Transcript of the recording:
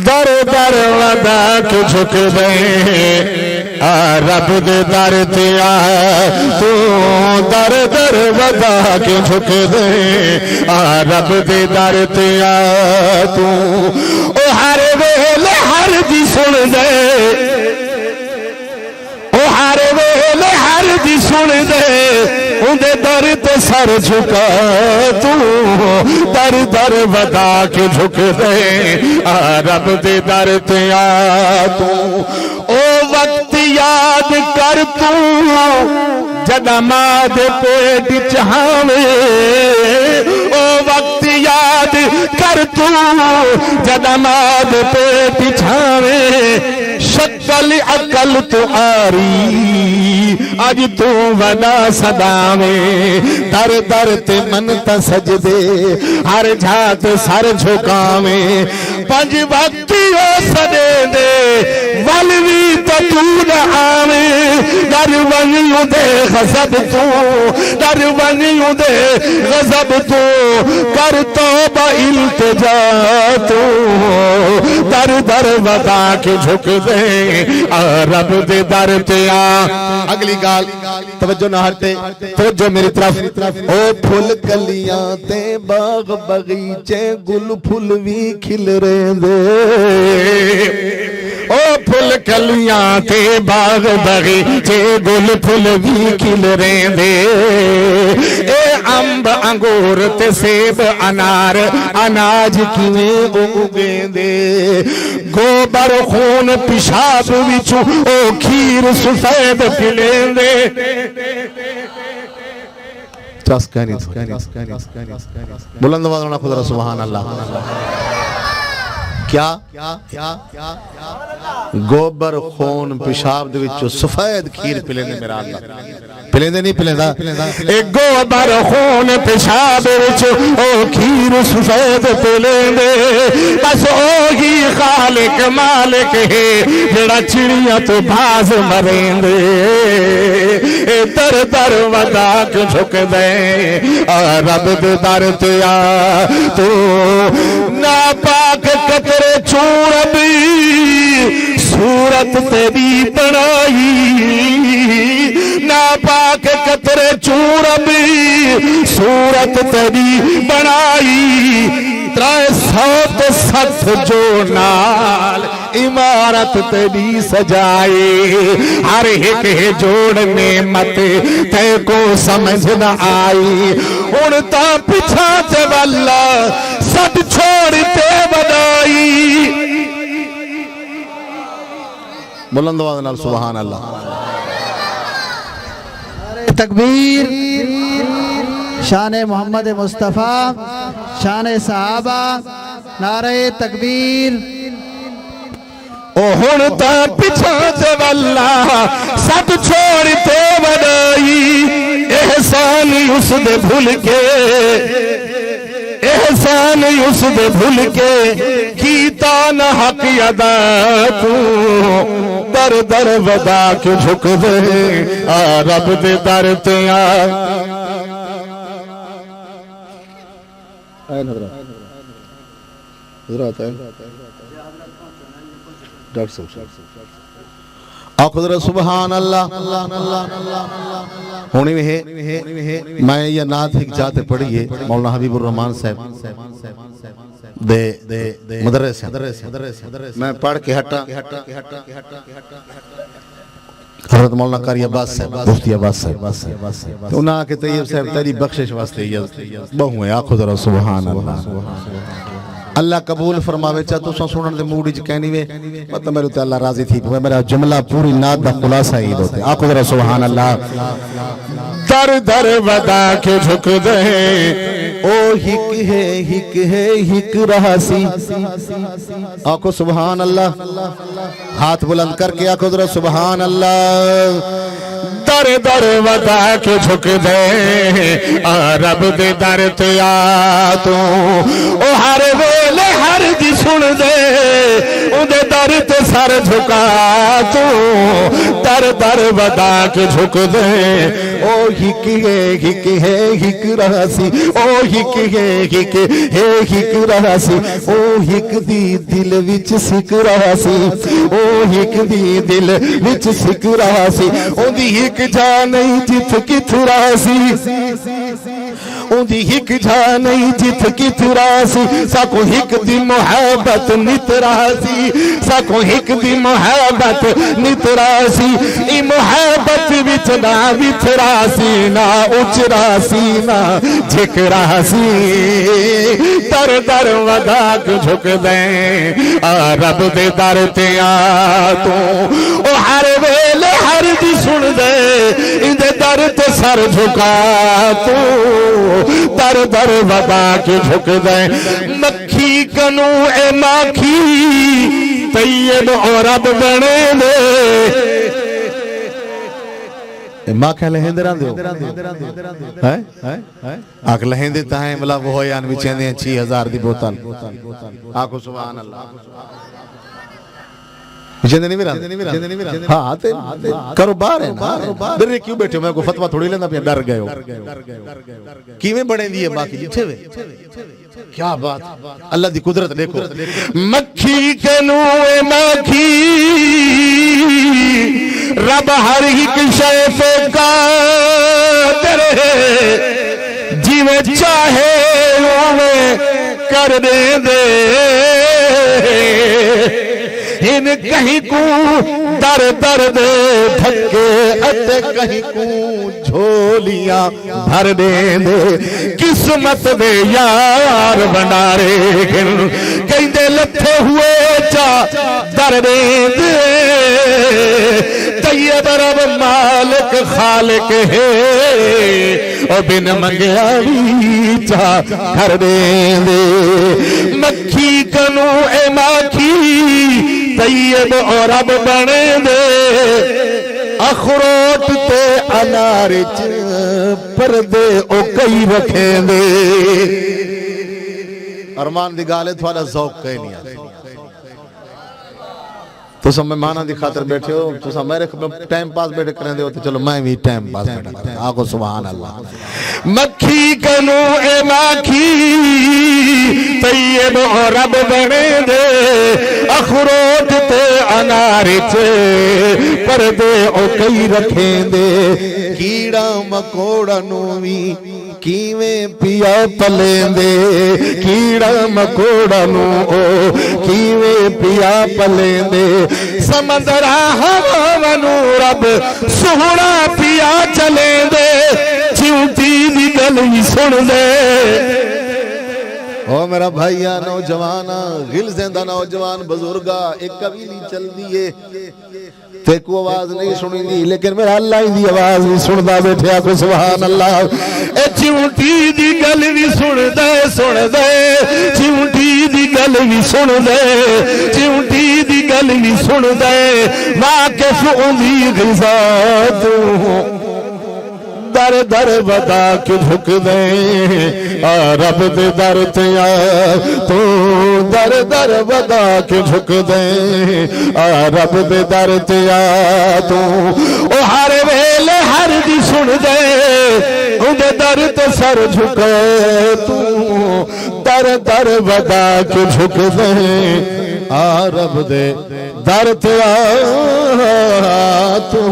दर दर वदा के झुक दे रब दे दर ते आ तू दर दर वदा के झुक दे रब दे दर ते आ तू ओ हर वेले हर दी सुन दे ओ हर वेले हर दी सुन दे उन्दे दर ते सर झुका तू दर दर वदा के झुक दे रब दे दर ते आ तू ओ वक्त याद कर तू जदा मां दे पेट चावे ओ वक्त याद कर तू जदा मां दे पेट छावे शक्ल अकल तुआरी आज तू वदा सदावे दर दर ते मन त सजदे हर जात सर झुकावे पंज वक्त ओ सदे दे वल भी तो तू न आवे दर वनियों दे गजब तू दर वनियों दे गजब तू कर तौबा इल्तिजा तू दर दर वदा के झुक दे रब दे दर ते आ। अगली गाल तवज्जो ना हटे तवज्जो मेरी तरफ ओ फुल कलियां ते बाग बगीचे गुल फुल भी खिल रहे दे ओ फुल कलियां ते बाग बगीचे गुल फुल भी खिल रहे दे ए अंब अंगूर ते सेब अनार अनाज किवें उगे दे गोबर खून पिशाब विचों ओ खीर सफेद पिलेंदे बुलंद आवाज में खुदा सुभान अल्लाह। क्या गोबर खून पिशाब दे विचों सफेद खीर पिलेंदे मेरा अल्लाह पिलेंदे नहीं पिलेंदा ए गोबर खून पिशाब विचों ओ खीर सफेद पिलेंदे बस ओही खालिक मालिक है जेड़ा चिड़ियां तो बाज मरेंदे ए दर दर वदा के झुक दे रब दे दर ते आ तू ना पाक कतरे चूरबी सूरत तेरी बनाई ना पाक कतरे चूरबी सूरत तेरी बनाई 360 जो नाल इमारत तेरी सजाए हर एक जोड़ नेमत ते को समझ न आई हुण तां पिछा ते वल्ला सट छोड़ ते बनाई बुलंद आवाज़ नाल सुभान अल्लाह। तकबीर शान मोहम्मद मुस्तफ़ा शान सहाबा नारे तकबीर ओ हुण तां पिछा ते वल्ला सट छोड़ ते बनाई एहसान उस दे भूल के एहसान उस दे भूल के कीता न हक अदा तू दर दर वदा के झुक दे रब दे दर ते आ। सुभान अल्लाह होनी में है मैं ये नात एक जाते पढ़ी है मौलाना हबीबुर रहमान साहब दे मदरसे मैं पढ़ के हटा हज़रत मौलाना कारी अब्बास साहब मुफ्ती अब्बास साहब तो ना के तैयब साहब तेरी बख्शिश वास्ते बहु है आखो जरा सुभान अल्लाह अल्लाह कबूल फरमावे चा तुसा सुनन दे मूड च कहनी वे मतलब मेरे ते अल्लाह राजी थी मेरा जुमला पूरी नात दा खुलासा ही होते आखो जरा सुभान अल्लाह। दर दर वदा के झुक दे ओ हिक है हिक रहासी आखो सुभान अल्लाह हाथ बुलंद करके आखो जरा सुभान अल्लाह। दर दर वदा के झुक दे रब दे दर ते आ तू ओ हर वेले हर दी सुन दे उदे दर ते सर झुका तू दर दर बदा के झुक दे ओ हिक है हिक रासी ओ हिक है हिक रासी ओ हिक दी दिल विच सिक रासी ओ हिक दी दिल विच सिक रासी ओदी हिक जा नहीं जिथ किथ रासी ओदी हिक जा नहीं जिथ किथ रासी साको हिक दी मोहब्बत नित रासी साको हिक दी मोहब्बत नित रासी ई मोहब्बत विच ना विच रासी ना उच रासी ना झिक रासी दर दर वदा के झुक दे आ रब दे दर ते आ तू ओ हर वेले हर दी सुन दे इंदे दर ते सर झुका तू दर दर वदा के झुक दे मक्खी कनू ए माखी तैयब और रब बने दे मां क्या लहेंदे रहंदे हो हैं आख लहेंदे ताए मतलब वो यान विचेंदे 6000 दी बोतल आखो सुभान अल्लाह विचेंदे नहीं मेरा हां ते करो बाहर है ना डर क्यों बैठे हो मैं को फतवा थोड़ी लेंदा पे डर गए हो किवें बनेंदी है बाकी जिथे वे क्या बात अल्लाह दी कुदरत देखो मक्खी कनू ए मक्खी रब हर एक शय पे कादर है जिवे चाहे उवे कर दे इन कहीं को दर दर दे धक्के अते कहीं को झोलियां भर दे किस्मत दे यार बनारे कहते लथे हुए चा दर दे तैयब रब मालिक खालिक है और बिन मंगया चा कर दे मक्खी कनू ए माखी तैयब और रब बने दे अखरोट ते अनार च पर्दे ओ कई रखे दे अरमान दी गाल थोड़ा ज़ौक कहीं नहीं तो सब मेहमाना की खातर बैठे हो तो सब मेरे टाइम पास बैठे करेंदे हो तो चलो मैं भी टाइम पास बैठा आगो सुभान अल्लाह मक्खी कनू ए माखी तैयब और रब बने दे अखरोट ते अनार च पर्दे ओ कई रखे दे कीड़ा मकोड़ा नू भी किवें पिया पलेंदे कीड़ा मकोड़ा नू ओ किवें पिया पलेंदे समंदरा हवा नू रब सोहना पिया चलेंदे चिंटी दी गल ही सुन दे ओ मेरा भाईया नौजवाना गिल ज़िंदा नौजवान बुजुर्गा एक कबीली चल दिए ते को आवाज नहीं सुनी दी लेकिन मेरा अल्लाह दी आवाज भी सुनदा बैठा को सुभान अल्लाह ए चिंटी दी गल भी सुन दे चिंटी दी गल भी सुन दे चिंटी दी गल भी सुन दे वाकिफ उम्मी ग़िज़ा तू दर दर बदा के झुक दे आ रब दे दर ते आ तू दर दर बदा के झुक दे आ रब दे दर ते आ तू ओ हर वेले हर दी सुन दे उदे दर ते सर झुके तू दर दर बदा के झुक दे आ रब दे दर ते आ तू